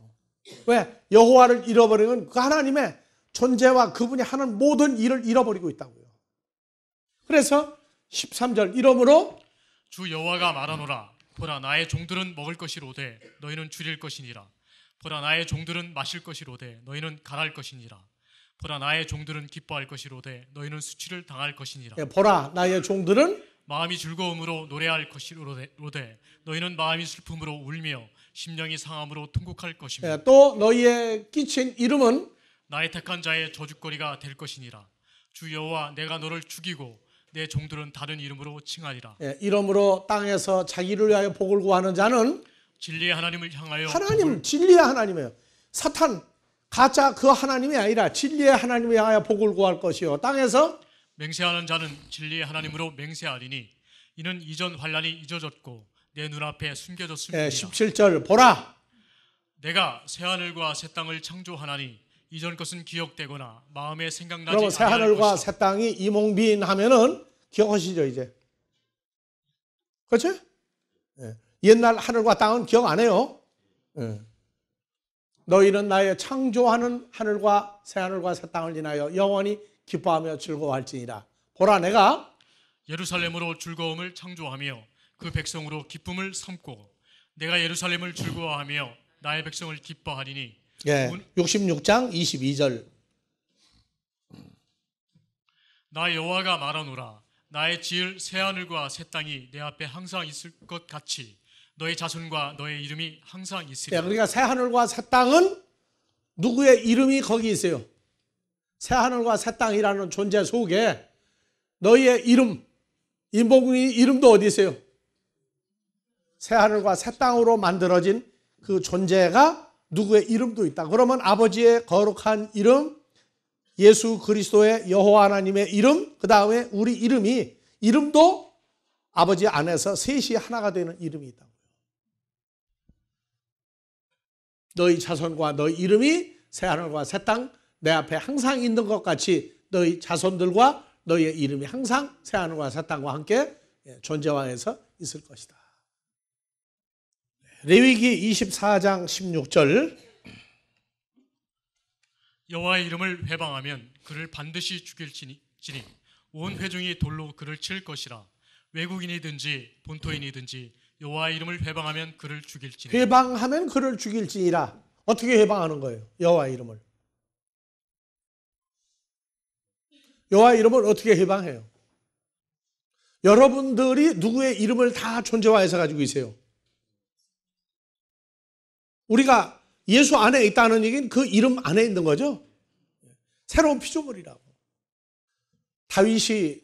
S1: 왜? 여호와를 잃어버리면 그 하나님의 존재와 그분이 하는 모든 일을 잃어버리고 있다고요. 그래서 13절, 이러므로
S2: 주 여호와가 말하노라. 보라, 나의 종들은 먹을 것이로되 너희는 줄일 것이니라. 보라, 나의 종들은 마실 것이로되 너희는 갈할 것이니라. 보라, 나의 종들은 기뻐할 것이로되 너희는 수치를 당할 것이니라.
S1: 보라, 나의 종들은
S2: 마음이 즐거움으로 노래할 것이로되 너희는 마음이 슬픔으로 울며 심령이 상함으로 통곡할 것이며
S1: 또 너희의 끼친 이름은
S2: 나의 택한 자의 저주거리가 될 것이니라. 주 여호와, 내가 너를 죽이고 내 종들은 다른 이름으로 칭하리라.
S1: 이러므로 땅에서 자기를 위하여 복을 구하는 자는
S2: 진리의 하나님을 향하여
S1: 하나님, 진리의 하나님이에요. 사탄, 가짜 그 하나님이 아니라 진리의 하나님을 향하여 복을 구할 것이요, 땅에서
S2: 맹세하는 자는 진리의 하나님으로 맹세하리니 이는 이전 환난이 잊어졌고 내 눈앞에 숨겨졌음이니라.
S1: 17절, 보라,
S2: 내가 새하늘과 새 땅을 창조하나니 이전 것은 기억되거나 마음에 생각나지
S1: 그러면
S2: 아니할
S1: 새하늘과
S2: 것이라.
S1: 새 땅이 이몽빈하면은 기억하시죠 이제? 그렇죠? 옛날 하늘과 땅은 기억 안 해요. 너희는 나의 창조하는 하늘과 새하늘과 새 땅을 인하여 영원히 기뻐하며 즐거워할지니라. 보라, 내가
S2: 예루살렘으로 즐거움을 창조하며 그 백성으로 기쁨을 삼고 내가 예루살렘을 즐거워하며 나의 백성을 기뻐하리니
S1: 66장 22절.
S2: 나 여호와가 말하노라. 나의 지을 새하늘과 새 땅이 내 앞에 항상 있을 것 같이 너의 자손과 너의 이름이 항상 있으리라.
S1: 그러니까 새하늘과 새 땅은 누구의 이름이 거기 있어요? 새하늘과 새 땅이라는 존재 속에 너희의 이름, 인복의 이름도 어디 있어요? 새하늘과 새 땅으로 만들어진 그 존재가 누구의 이름도 있다. 그러면 아버지의 거룩한 이름, 예수 그리스도의 여호와 하나님의 이름, 그 다음에 우리 이름도 아버지 안에서 셋이 하나가 되는 이름이 있다고요. 너희 자손과 너희 이름이 새하늘과 새 땅 내 앞에 항상 있는 것 같이 너희 자손들과 너희의 이름이 항상 새하늘과 새 땅과 함께 존재왕에서 있을 것이다. 레위기 24장 16절.
S2: 여호와의 이름을 회방하면 그를 반드시 죽일지니 온 회중이 돌로 그를 칠 것이라. 외국인이든지 본토인이든지 여호와의 이름을 회방하면 그를 죽일지니.
S1: 회방하면 그를 죽일지니라. 어떻게 회방하는 거예요? 여호와의 이름을. 여호와의 이름을 어떻게 회방해요? 여러분들이 누구의 이름을 다 존재화해서 가지고 있어요. 우리가 예수 안에 있다는 얘기는 그 이름 안에 있는 거죠. 새로운 피조물이라고. 다윗이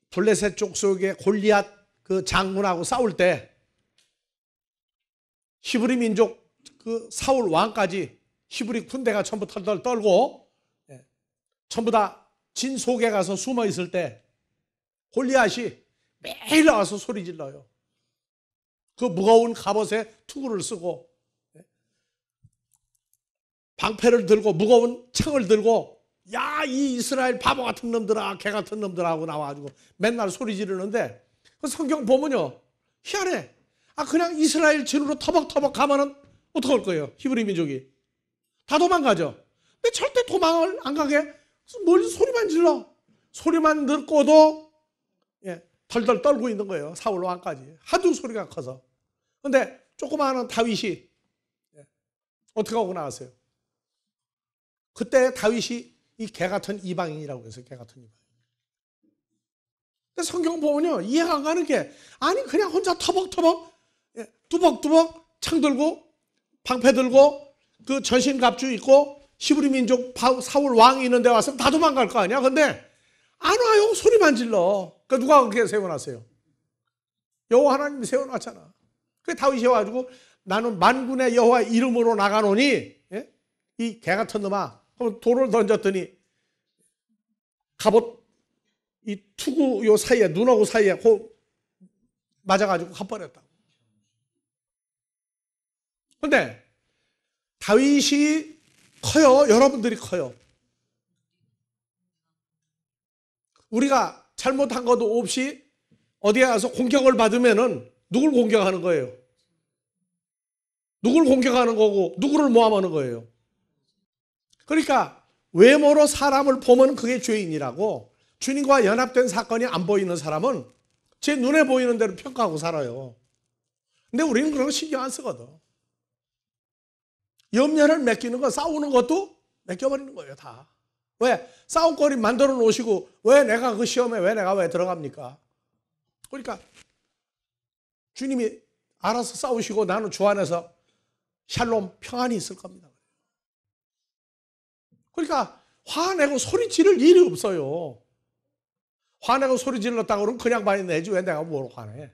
S1: 블레셋 족속의 골리앗 그 장군하고 싸울 때 히브리 민족 그 사울 왕까지 히브리 군대가 전부 털털 떨고 전부 다 진 속에 가서 숨어 있을 때 골리앗이 매일 나와서 소리 질러요. 그 무거운 갑옷에 투구를 쓰고 방패를 들고 무거운 창을 들고 야, 이 이스라엘 바보 같은 놈들아, 개 같은 놈들하고 나와가지고 맨날 소리 지르는데 그 성경 보면요, 희한해. 그냥 이스라엘 진으로 터벅터벅 가면은 어떡할 거예요? 히브리 민족이 다 도망가죠. 근데 절대 도망을 안 가게 멀리 소리만 질러. 소리만 듣고도 덜덜 떨고 있는 거예요. 사울 왕까지. 하도 소리가 커서. 근데 조그마한 다윗이 어떻게 하고 나왔어요? 그때 다윗이 이 개 같은 이방인이라고 해서 개 같은 이방인. 근데 성경 보면요, 이해가 안 가는 게 아니 그냥 혼자 터벅터벅 뚜벅뚜벅 창 들고 방패 들고 그 전신갑주 입고 히브리 민족 사울 왕이 있는 데 와서 다 도망갈 거 아니야. 근데 안 와요. 소리만 질러. 그 누가 그렇게 세워놨어요? 여호와 하나님이 세워놨잖아. 그 다윗이 와가지고 나는 만군의 여호와 이름으로 나가노니 이 개 같은 놈아 돌을 던졌더니 갑옷 이 투구 요 사이에 눈하고 사이에 맞아가지고 가버렸다고. 근데 다윗이 커요. 여러분들이 커요. 우리가 잘못한 것도 없이 어디에 가서 공격을 받으면은 누굴 공격하는 거예요? 누굴 공격하는 거고 누구를 모함하는 거예요? 그러니까 외모로 사람을 보면 그게 죄인이라고. 주님과 연합된 사건이 안 보이는 사람은 제 눈에 보이는 대로 평가하고 살아요. 근데 우리는 그런 거 신경 안 쓰거든. 염려를 맡기는 거, 싸우는 것도 맡겨버리는 거예요, 다. 왜? 싸움거리 만들어 놓으시고 왜 내가 그 시험에 왜 들어갑니까? 그러니까 주님이 알아서 싸우시고 나는 주 안에서 샬롬 평안이 있을 겁니다. 그러니까 화내고 소리 지를 일이 없어요. 화내고 소리 질렀다고 그러면 그냥 많이 내지 왜 내가 뭐로 화내?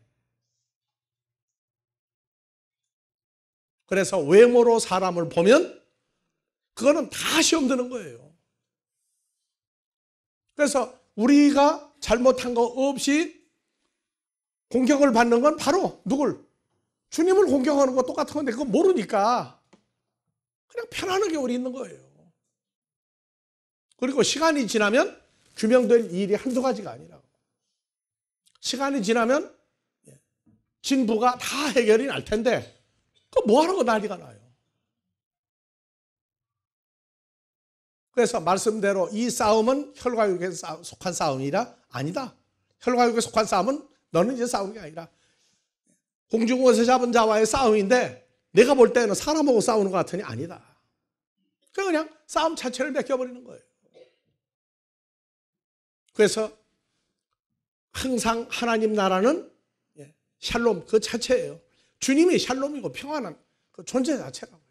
S1: 그래서 외모로 사람을 보면 그거는 다 시험 드는 거예요. 그래서 우리가 잘못한 거 없이 공격을 받는 건 바로 누굴? 주님을 공격하는 거 똑같은 건데 그거 모르니까 그냥 편안하게 우리 있는 거예요. 그리고 시간이 지나면 규명될 일이 한두 가지가 아니라고. 시간이 지나면 진부가 다 해결이 날 텐데 그 뭐하라고 난리가 나요. 그래서 말씀대로 이 싸움은 혈과육에 속한 싸움이라 아니다. 혈과육에 속한 싸움은 너는 이제 싸우는 게 아니라 공중에서 잡은 자와의 싸움인데 내가 볼 때는 사람하고 싸우는 것 같으니 아니다. 그냥 싸움 자체를 맡겨버리는 거예요. 그래서 항상 하나님 나라는 샬롬 그 자체예요. 주님이 샬롬이고 평안한 그 존재 자체라고요.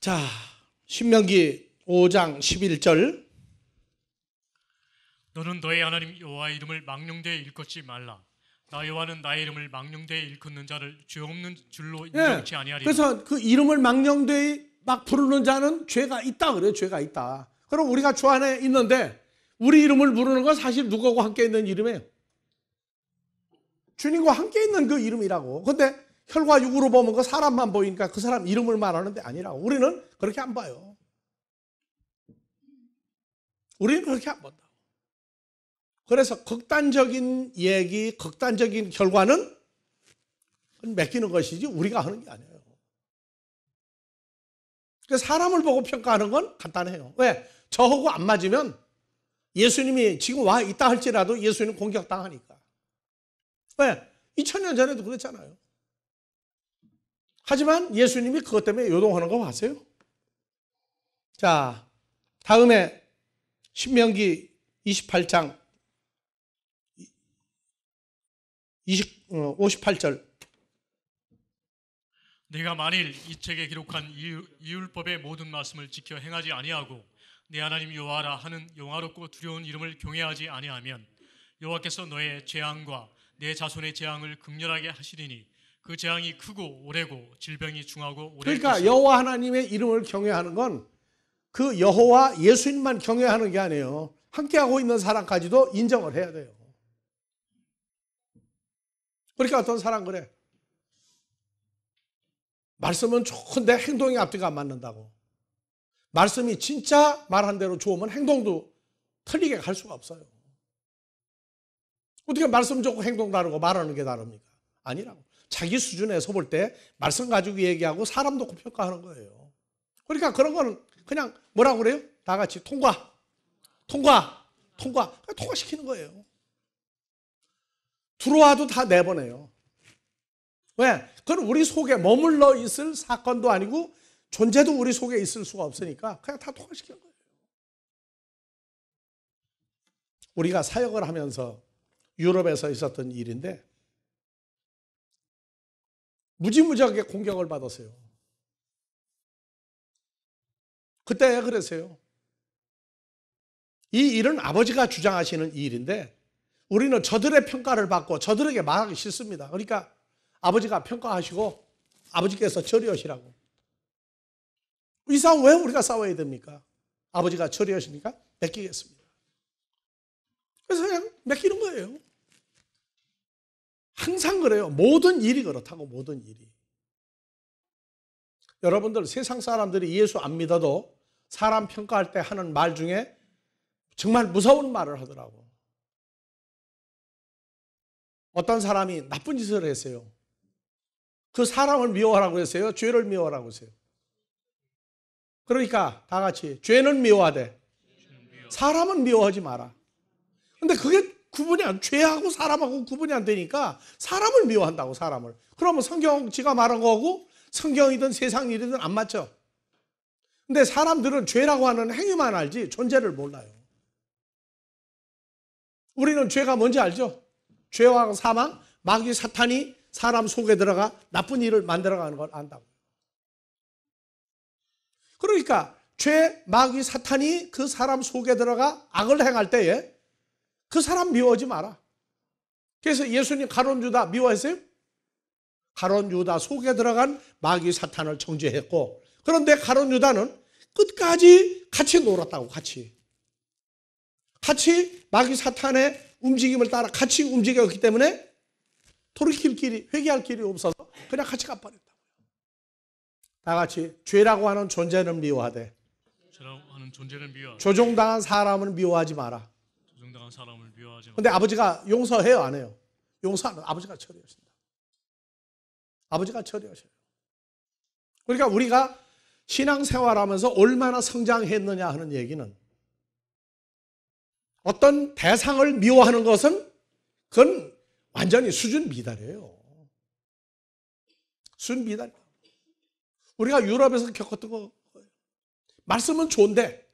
S1: 자, 신명기 5장 11절.
S2: 너는 너의 하나님 여호와의 이름을 망령되이 일컫지 말라. 나 여호와는 나의 이름을 망령되이 일컫는 자를 죄 없는 줄로 인정치 아니하리라.
S1: 그래서 그 이름을 망령되이 막 부르는 자는 죄가 있다 그래요. 죄가 있다. 그럼 우리가 주 안에 있는데 우리 이름을 부르는 건 사실 누구하고 함께 있는 이름이에요? 주님과 함께 있는 그 이름이라고. 근데 혈과 육으로 보면 그 사람만 보이니까 그 사람 이름을 말하는 데 아니라고. 우리는 그렇게 안 봐요. 우리는 그렇게 안 본다. 그래서 극단적인 얘기, 극단적인 결과는 맡기는 것이지 우리가 하는 게 아니에요. 그래서 사람을 보고 평가하는 건 간단해요. 왜? 저하고 안 맞으면 예수님이 지금 와 있다 할지라도 예수님 공격당하니까. 왜? 2000년 전에도 그랬잖아요. 하지만 예수님이 그것 때문에 요동하는 거 아세요? 자, 다음에 신명기 28장 58절.
S2: 내가 만일 이 책에 기록한 이율법의 모든 말씀을 지켜 행하지 아니하고 내 하나님 여호와라 하는 영화롭고 두려운 이름을 경외하지 아니하면 여호와께서 너의 재앙과 내 자손의 재앙을 극렬하게 하시리니 그 재앙이 크고 오래고 질병이 중하고 오래.
S1: 그러니까 여호와 하나님의 이름을 경외하는 건 그 여호와 예수님만 경외하는 게 아니에요. 함께하고 있는 사람까지도 인정을 해야 돼요. 그러니까 어떤 사람 그래. 말씀은 좋은데 행동이 앞뒤가 안 맞는다고. 말씀이 진짜 말한 대로 좋으면 행동도 틀리게 갈 수가 없어요. 어떻게 말씀 좋고 행동 다르고 말하는 게 다릅니까? 아니라고. 자기 수준에서 볼 때 말씀 가지고 얘기하고 사람 놓고 평가하는 거예요. 그러니까 그런 거는 그냥 뭐라고 그래요? 다 같이 통과시키는 거예요. 들어와도 다 내보내요. 왜? 그건 우리 속에 머물러 있을 사건도 아니고 존재도 우리 속에 있을 수가 없으니까 그냥 다 통과시키는 거예요. 우리가 사역을 하면서 유럽에서 있었던 일인데 무지무지하게 공격을 받았어요. 그때 그랬어요. 이 일은 아버지가 주장하시는 일인데 우리는 저들의 평가를 받고 저들에게 말하기 싫습니다. 그러니까 아버지가 평가하시고 아버지께서 처리하시라고. 이 싸움 왜 우리가 싸워야 됩니까? 아버지가 처리하시니까 맡기겠습니다. 그래서 그냥 맡기는 거예요. 항상 그래요. 모든 일이 그렇다고, 모든 일이. 여러분들 세상 사람들이 예수 안 믿어도 사람 평가할 때 하는 말 중에 정말 무서운 말을 하더라고. 어떤 사람이 나쁜 짓을 했어요. 그 사람을 미워하라고 했어요? 죄를 미워하라고 했어요? 그러니까 다 같이 죄는 미워하되 사람은 미워하지 마라. 근데 그게 구분이 안, 죄하고 사람하고 구분이 안 되니까 사람을 미워한다고, 사람을. 그러면 성경 지가 말한 거하고 성경이든 세상 일이든 안 맞죠? 근데 사람들은 죄라고 하는 행위만 알지 존재를 몰라요. 우리는 죄가 뭔지 알죠? 죄와 사망, 마귀 사탄이 사람 속에 들어가 나쁜 일을 만들어가는 걸 안다고. 그러니까 죄, 마귀 사탄이 그 사람 속에 들어가 악을 행할 때에 그 사람 미워하지 마라. 그래서 예수님 가룟 유다 미워했어요? 가룟 유다 속에 들어간 마귀 사탄을 정죄했고, 그런데 가룟 유다는 끝까지 같이 놀았다고. 같이 마귀 사탄의 움직임을 따라 같이 움직였기 때문에 돌이킬 길이, 회개할 길이 없어서 그냥 같이 가버렸다고요. 다 같이 죄라고 하는 존재는 미워하되 조종당한 사람은 미워하지 마라.
S2: 조종당한 사람을 미워하지 마라.
S1: 근데 아버지가 용서해요, 안 해요? 용서 안 해요. 아버지가 처리하신다. 아버지가 처리하셔요. 그러니까 우리가 신앙생활하면서 얼마나 성장했느냐 하는 얘기는, 어떤 대상을 미워하는 것은 그건 완전히 수준 미달이에요. 수준 미달. 우리가 유럽에서 겪었던 거, 말씀은 좋은데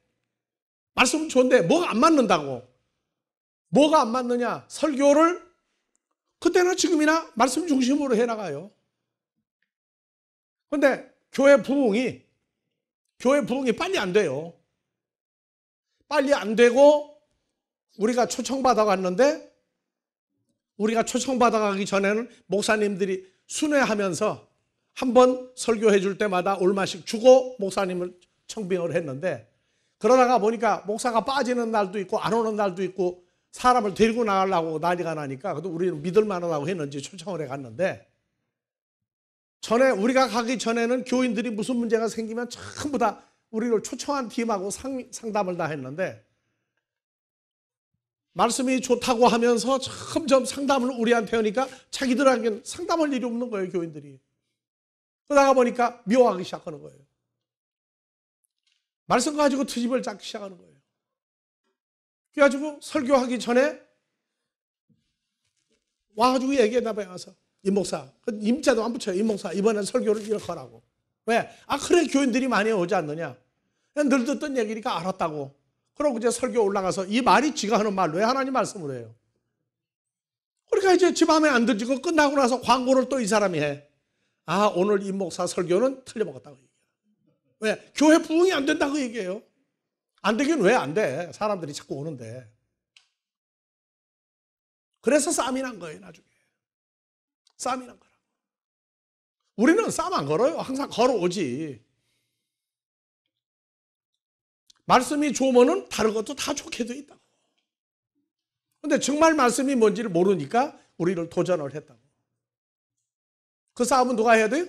S1: 뭐가 안 맞는다고. 뭐가 안 맞느냐? 설교를 그때나 지금이나 말씀 중심으로 해나가요. 그런데 교회 부흥이 빨리 안 돼요. 빨리 안 되고 우리가 초청받아 갔는데, 우리가 초청받아 가기 전에는 목사님들이 순회하면서 한 번 설교해 줄 때마다 얼마씩 주고 목사님을 청빙을 했는데, 그러다가 보니까 목사가 빠지는 날도 있고 안 오는 날도 있고 사람을 데리고 나가려고 난리가 나니까, 그래도 우리는 믿을 만하다고 했는지 초청을 해 갔는데, 전에 우리가 가기 전에는 교인들이 무슨 문제가 생기면 전부 다 우리를 초청한 팀하고 상담을 다 했는데, 말씀이 좋다고 하면서 점점 상담을 우리한테 하니까 자기들에게는 상담할 일이 없는 거예요, 교인들이. 그러다가 보니까 미워하기 시작하는 거예요. 말씀 가지고 트집을 잡기 시작하는 거예요. 그래가지고 설교하기 전에 와가지고 얘기했나 봐요. 와서 임 목사, 임자도 안 붙여요. 임 목사 이번엔 설교를 이렇게 하라고. 왜? 그래 교인들이 많이 오지 않느냐. 늘 듣던 얘기니까 알았다고. 그러고 이제 설교 올라가서 이 말이 지가 하는 말로 왜 하나님 말씀으로 해요. 그러니까 이제 지 마음에 안 들지고 끝나고 나서 광고를 또 이 사람이 해. 오늘 임 목사 설교는 틀려먹었다고 얘기해요. 왜? 교회 부흥이 안 된다고 얘기해요. 안 되긴 왜 안 돼? 사람들이 자꾸 오는데. 그래서 싸움이 난 거예요, 나중에. 싸움이 난 거라고. 우리는 싸움 안 걸어요. 항상 걸어오지. 말씀이 좋으면은 다른 것도 다 좋게 돼 있다고. 근데 정말 말씀이 뭔지를 모르니까 우리를 도전을 했다고. 그 싸움은 누가 해야 돼요?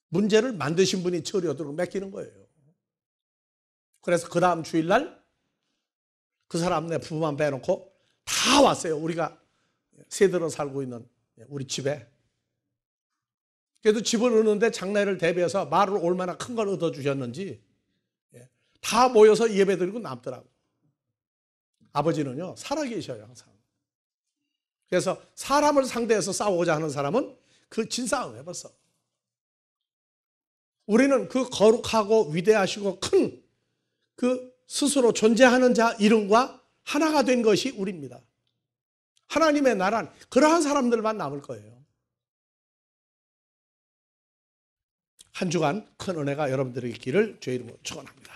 S1: 문제를 만드신 분이 처리하도록 맡기는 거예요. 그래서 그 다음 주일날 그 사람 내 부부만 빼놓고 다 왔어요. 우리가 세대로 살고 있는 우리 집에. 그래도 집을 얻는데 장례를 대비해서 말을 얼마나 큰 걸 얻어주셨는지 다 모여서 예배 드리고 남더라고. 아버지는요, 살아계셔요, 항상. 그래서 사람을 상대해서 싸우고자 하는 사람은 그 진싸움 해봤어. 우리는 그 거룩하고 위대하시고 큰 그 스스로 존재하는 자 이름과 하나가 된 것이 우리입니다. 하나님의 나라는 그러한 사람들만 남을 거예요. 한 주간 큰 은혜가 여러분들에게 있기를 주의 이름으로 축원합니다.